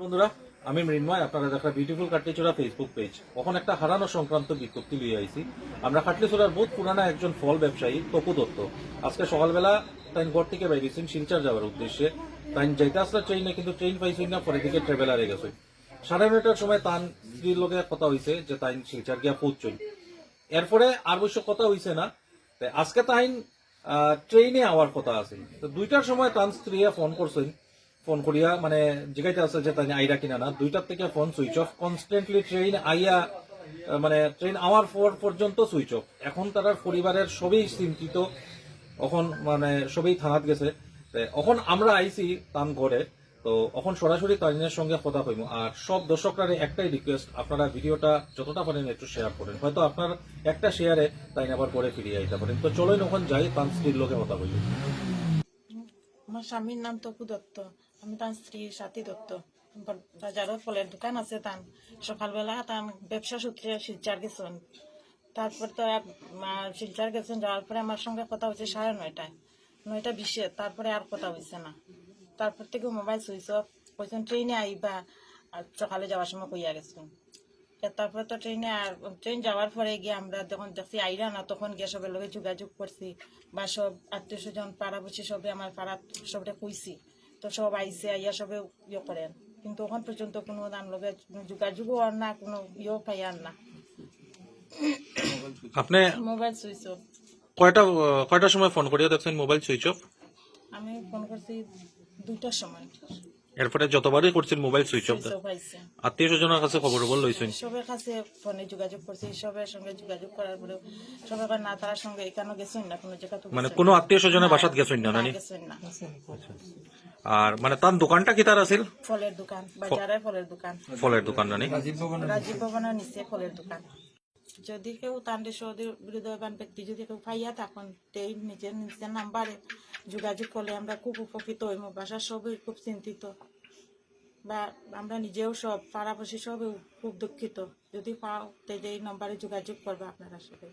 বন্ধুরা, আমি মৃন্ময়। আপনারা দেখা বিউটিফুল কাটলিচোড়া ফেসবুক পেজ। কখন একটা হারানো সংক্রান্ত বিজ্ঞপ্তি লিয়ে আইছি। আমরা কাটলিচোড়ার বহুত পুরানা একজন ফল ব্যবসায়ী তপু দত্ত আজকে সকালবেলা তাই ঘর থেকে বাইরেছেন শিলচর যাওয়ার উদ্দেশ্যে। তাই যাইতে আসলে ট্রেনে, কিন্তু ট্রেন পাইছেন না, পরে দিকে ট্রাভেলারে গেছে। 9:30টার সময় তান স্ত্রীর লগে কথা হয়েছে যে তাই শিলচর গিয়া পৌঁছই। এরপরে আর অবশ্য কথা হয়েছে না। আজকে তাই ট্রেনে আওয়ার কথা আছে। তো 2টার সময় তান স্ত্রী ফোন করছেন। ফোন করিয়া মানে জিগাইতে আছে যে তাই আইরা কিনা না। 2টার থেকে phone switch off. Constantly train আইয়া মানে ট্রেন আওয়ার পর পর্যন্ত সুইচ অফ। এখন তার পরিবারের সবই চিন্তিত। এখন মানে সবই থানাত গেছে। এখন আমরা আইছি তান ঘরে। তো এখন সরাসরি তাইনের সঙ্গে কথা কইমু। আর সব দর্শকরা একটাই রিকোয়েস্ট, আপনারা ভিডিওটা যতটা পারেন একটু শেয়ার করেন। হয়তো আপনার একটা শেয়ারে তাই আবার করে ফিরিয়ে আইতে পারেন। তো চলুন এখন যাই তান স্ত্রীর লোকে কথা কইব। আমার স্বামীর নাম তপু দত্ত, আমি তার স্ত্রী সাথী দত্ত। বাজারও ফলের দোকান আছে। তান সকালবেলা তার ব্যবসা সূত্রে শিলচর গেছেন। তারপর তো শিলচর গেছেন, যাওয়ার পরে আমার সঙ্গে কথা হয়েছে 9:30টায়, 9:20। তারপরে আর কথা হয়েছে না। তারপর থেকে মোবাইল সুইচ অফ। কইছেন ট্রেনে আইবা, আর সকালে যাওয়ার সময় কইয়া গেছেন। তারপরে তো ট্রেন যাওয়ার পরে গিয়ে আমরা যখন দেখছি আইরা না, তখন গিয়ে সবের লগে যোগাযোগ করছি, বা সব আত্মীয় স্বজন পাড়াপড়শি সবে আমার পাড়া সবটা কইছি। তো সব আইসে আইয়া সবে ইয়ে করেন, কিন্তু ওখান পর্যন্ত কোনো দাম লগে যোগাযোগও আর না, কোনো ইয়েও পাই আর না। আপনি মোবাইল সুইচ অফ। কয়টার সময় ফোন করিয়া দেখছেন মোবাইল সুইচ অফ? আমি ফোন করছি 2টার সময়। এরপরে যতবারই করছেন mobile switch off. Switch off আইসে। আত্মীয় স্বজনের কাছে খবর লইছেন? সবের কাছে ফোনে যোগাযোগ করছি, সবের সঙ্গে যোগাযোগ করার পরে সবাই কয় না, তার সঙ্গে এখানে গেছেন না, কোনো জায়গা তো মানে গেছেন কোনো না। আত্মীয় স্বজনের না, বাসাত গেছেন না না, নানি? গেছেন না। আর মানে তার দোকানটা কি তার আছিল? ফলের দোকান, বাজারে ফলের দোকান। ফলের দোকান নানি? রাজীব ভবনের নিচে ফলের দোকান। যদি কেউ তান্ডে হৃদয়বান ব্যক্তি যদি কেউ পাইয়া থাকুন, এই নিজের নিজের নাম্বারে যোগাযোগ করলে আমরা খুব উপকৃত হইব। বাসার সবই খুব চিন্তিত, বা আমরা নিজেও সব পাড়াপড়শি সবই খুব দুঃখিত। যদি পাও, এই নাম্বারে যোগাযোগ করবে আপনারা সবাই।